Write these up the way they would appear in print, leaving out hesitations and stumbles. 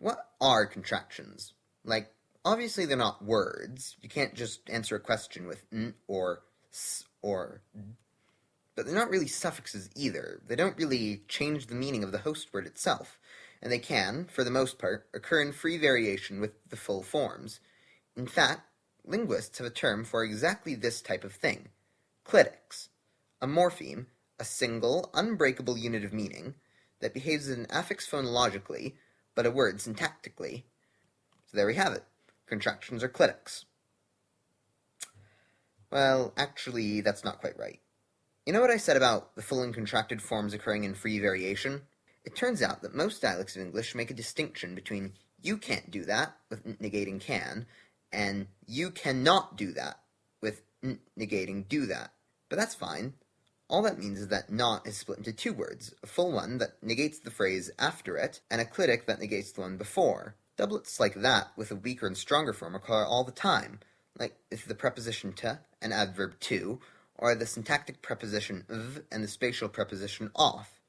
What are contractions? Like, obviously they're not words. You can't just answer a question with n or s or but they're not really suffixes either. They don't really change the meaning of the host word itself, and they can, for the most part, occur in free variation with the full forms. In fact, linguists have a term for exactly this type of thing: clitics, a morpheme, a single, unbreakable unit of meaning, that behaves as an affix phonologically, but a word syntactically. So there we have it. Contractions are clitics. Well, actually, that's not quite right. You know what I said about the full and contracted forms occurring in free variation? It turns out that most dialects of English make a distinction between "you can't do that" with negating can, and "you cannot do that" with negating do that. But that's fine. All that means is that not is split into two words, a full one that negates the phrase after it, and a clitic that negates the one before. Doublets like that with a weaker and stronger form occur all the time, like with the preposition to and adverb to, or the syntactic preposition v and the spatial preposition off.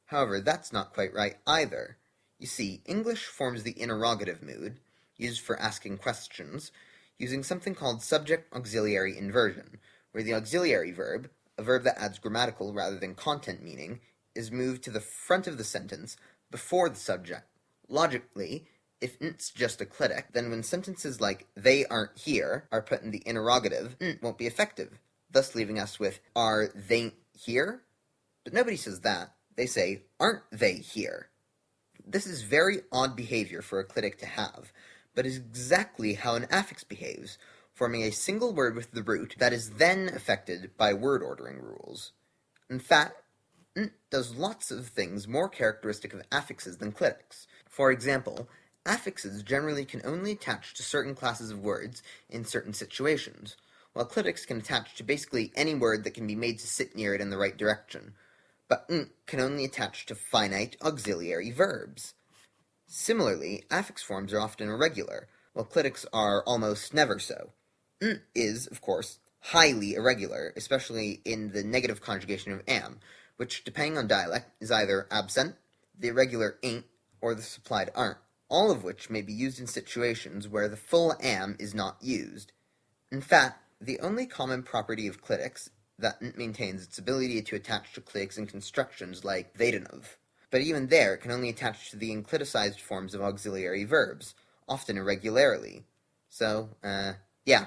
However, that's not quite right either. You see, English forms the interrogative mood, used for asking questions, using something called subject-auxiliary inversion, where the auxiliary verb, a verb that adds grammatical rather than content meaning, is moved to the front of the sentence before the subject. Logically, if "'t's just a clitic, then when sentences like "they aren't here" are put in the interrogative, won't be effective, thus leaving us with "are they here?" But nobody says that. They say, "aren't they here?" This is very odd behavior for a clitic to have, but is exactly how an affix behaves, forming a single word with the root that is then affected by word ordering rules. In fact, does lots of things more characteristic of affixes than clitics. For example, affixes generally can only attach to certain classes of words in certain situations, while clitics can attach to basically any word that can be made to sit near it in the right direction, but can only attach to finite auxiliary verbs. Similarly, affix forms are often irregular, while clitics are almost never so. Is, of course, highly irregular, especially in the negative conjugation of am, which, depending on dialect, is either absent, the irregular ain't, or the supplied aren't, all of which may be used in situations where the full am is not used. In fact, the only common property of clitics that maintains its ability to attach to clitics in constructions like dative. But even there, it can only attach to the encliticized forms of auxiliary verbs, often irregularly. So, yeah,